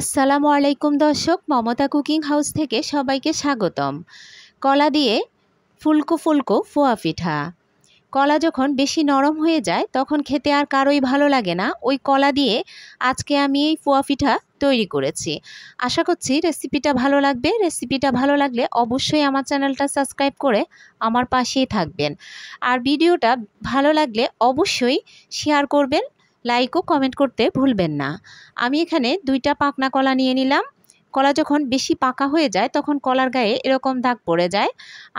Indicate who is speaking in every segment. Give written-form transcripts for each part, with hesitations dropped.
Speaker 1: আসসালামু আলাইকুম দর্শক, মমতা কুকিং হাউস থেকে সবাইকে স্বাগতম। কলা দিয়ে ফুলকো ফুলকো ফোয়া পিঠা। কলা যখন বেশি নরম হয়ে যায় তখন খেতে আর কারোই ভালো লাগে না। ওই কলা দিয়ে আজকে আমি এই ফোয়া পিঠা তৈরি করেছি। আশা করছি রেসিপিটা ভালো লাগবে। রেসিপিটা ভালো লাগলে অবশ্যই আমার চ্যানেলটা সাবস্ক্রাইব করে আমার পাশেই থাকবেন। আর ভিডিওটা ভালো লাগলে অবশ্যই শেয়ার করবেন, লাইক ও কমেন্ট করতে ভুলবেন না। আমি এখানে 2টা পাকনা কলা নিয়ে নিলাম। কলা যখন বেশি পাকা হয়ে যায় তখন কলার গায়ে এরকম দাগ পড়ে যায়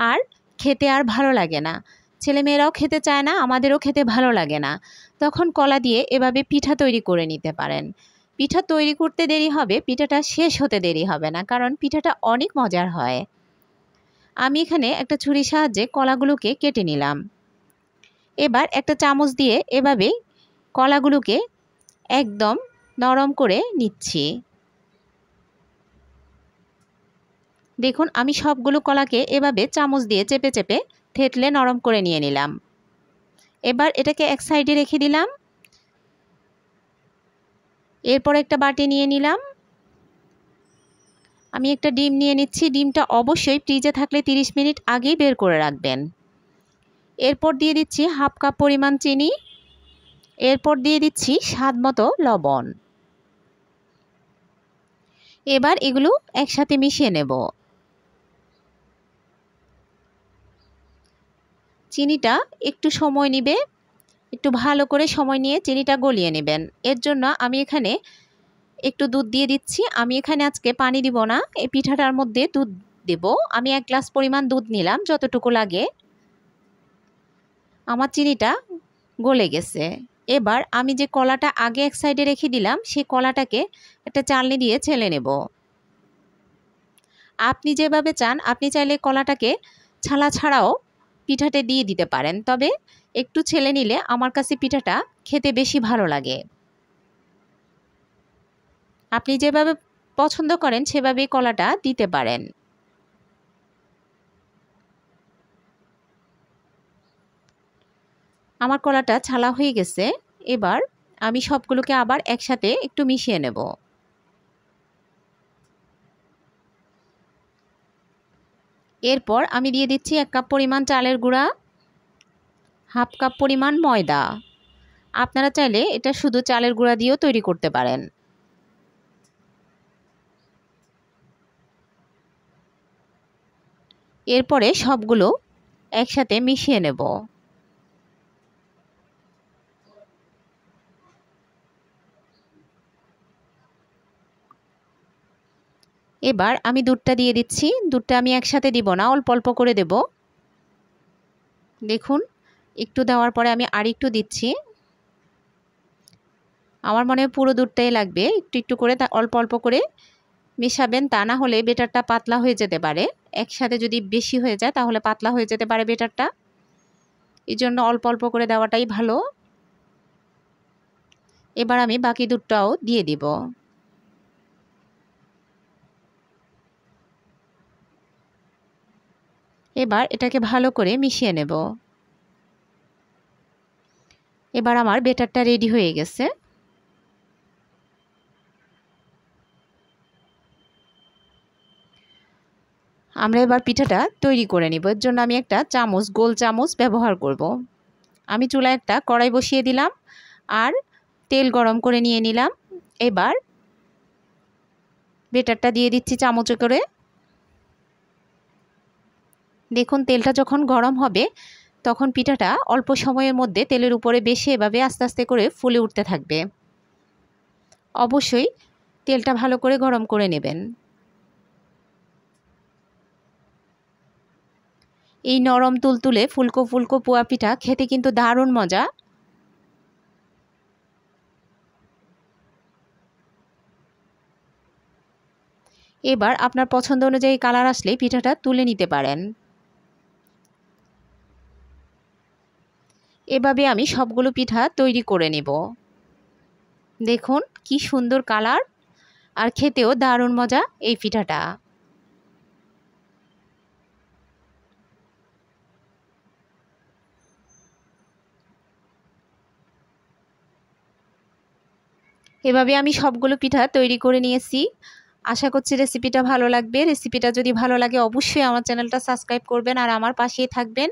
Speaker 1: আর খেতে আর ভালো লাগে না। ছেলেমেয়েরাও খেতে চায় না, আমাদেরও খেতে ভালো লাগে না। তখন কলা দিয়ে এভাবে পিঠা তৈরি করে নিতে পারেন। পিঠা তৈরি করতে দেরি হবে, পিঠাটা শেষ হতে দেরি হবে না, কারণ পিঠাটা অনেক মজার হয়। আমি এখানে একটা ছুরির সাহায্যে কলাগুলোকে কেটে নিলাম। এবার একটা চামচ দিয়ে এভাবে কলাগুলোকে একদম নরম করে নিচ্ছি। দেখুন, আমি সবগুলো কলাকে এভাবে চামচ দিয়ে চেপে চেপে থেতলে নরম করে নিয়ে নিলাম। এবার এটাকে এক সাইডে রেখে দিলাম। এরপর একটা বাটি নিয়ে নিলাম। আমি একটা ডিম নিয়ে নিচ্ছি। ডিমটা অবশ্যই ফ্রিজে থাকলে 30 মিনিট আগেই বের করে রাখবেন। এরপর দিয়ে দিচ্ছি হাফ কাপ পরিমাণ চিনি। এরপর দিয়ে দিচ্ছি স্বাদ মতো লবণ। এবার এগুলো একসাথে মিশিয়ে নেব। চিনিটা একটু সময় নেবে, একটু ভালো করে সময় নিয়ে চিনিটা গলিয়ে নেবেন। এর জন্য আমি এখানে একটু দুধ দিয়ে দিচ্ছি। আমি এখানে আজকে পানি দিব না, এই পিঠাটার মধ্যে দুধ দেব। আমি 1 গ্লাস পরিমাণ দুধ নিলাম, যতটুকু লাগে। আমার চিনিটা গলে গেছে। এবার আমি যে কলাটা আগে এক সাইডে রেখে দিলাম সেই কলাটাকে একটা চালনি দিয়ে ছেলে নেব। আপনি যেভাবে চান, আপনি চাইলে কলাটাকে ছালা ছাড়াও পিঠাতে দিয়ে দিতে পারেন, তবে একটু ছেলে নিলে আমার কাছে পিঠাটা খেতে বেশি ভালো লাগে। আপনি যেভাবে পছন্দ করেন সেভাবেই কলাটা দিতে পারেন। আমার কলাটা ছালা হয়ে গেছে। এবার আমি সবগুলোকে আবার একসাথে একটু মিশিয়ে নেব। এরপর আমি দিয়ে দিচ্ছি 1 কাপ পরিমাণ চালের গুঁড়া, হাফ কাপ পরিমাণ ময়দা। আপনারা চাইলে এটা শুধু চালের গুঁড়া দিয়েও তৈরি করতে পারেন। এরপরে সবগুলো একসাথে মিশিয়ে নেব। এবার আমি দুধটা দিয়ে দিচ্ছি। দুধটা আমি একসাথে দিব না, অল্প অল্প করে দেব। দেখুন, একটু দেওয়ার পরে আমি আরেকটু দিচ্ছি। আমার মনে হয় পুরো দুধটাই লাগবে। একটু একটু করে অল্প অল্প করে মেশাবেন, তা না হলে বেটারটা পাতলা হয়ে যেতে পারে। একসাথে যদি বেশি হয়ে যায় তাহলে পাতলা হয়ে যেতে পারে বেটারটা। এই জন্য অল্প অল্প করে দেওয়াটাই ভালো। এবার আমি বাকি দুধটাও দিয়ে দিব। এবার এটাকে ভালো করে মিশিয়ে নেব। এবার আমার বেটারটা রেডি হয়ে গেছে। আমরা এবার পিঠাটা তৈরি করে নিব। এর জন্য আমি একটা চামচ, গোল চামচ ব্যবহার করব। আমি চুলায় একটা কড়াই বসিয়ে দিলাম আর তেল গরম করে নিয়ে নিলাম। এবার বেটারটা দিয়ে দিচ্ছি চামচে করে। দেখুন, তেলটা যখন গরম হবে তখন পিঠাটা অল্প সময়ের মধ্যে তেলের উপরে বেশি এভাবে আস্তে আস্তে করে ফুলে উঠতে থাকবে। অবশ্যই তেলটা ভালো করে গরম করে নেবেন। এই নরম তুলতুলে ফুলকো ফুলকো পোয়া পিঠা খেতে কিন্তু দারুণ মজা। এবার আপনার পছন্দ অনুযায়ী কালার আসলে পিঠাটা তুলে নিতে পারেন। এভাবে আমি সবগুলো পিঠা তৈরি করে নেব। দেখুন কি সুন্দর কালার, আর খেতেও দারুণ মজা এই পিঠাটা। এভাবে আমি সবগুলো পিঠা তৈরি করে নিয়েছি। আশা করছি রেসিপিটা ভালো লাগবে। রেসিপিটা যদি ভালো লাগে অবশ্যই আমার চ্যানেলটা সাবস্ক্রাইব করবেন আর আমার পাশেই থাকবেন।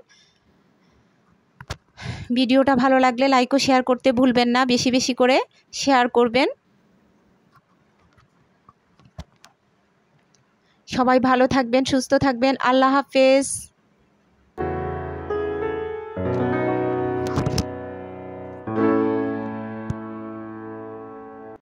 Speaker 1: ভিডিওটা ভালো লাগলে লাইক ও শেয়ার করতে ভুলবেন না, বেশি বেশি করে শেয়ার করবেন। সবাই ভালো থাকবেন, সুস্থ থাকবেন। আল্লাহ হাফেজ।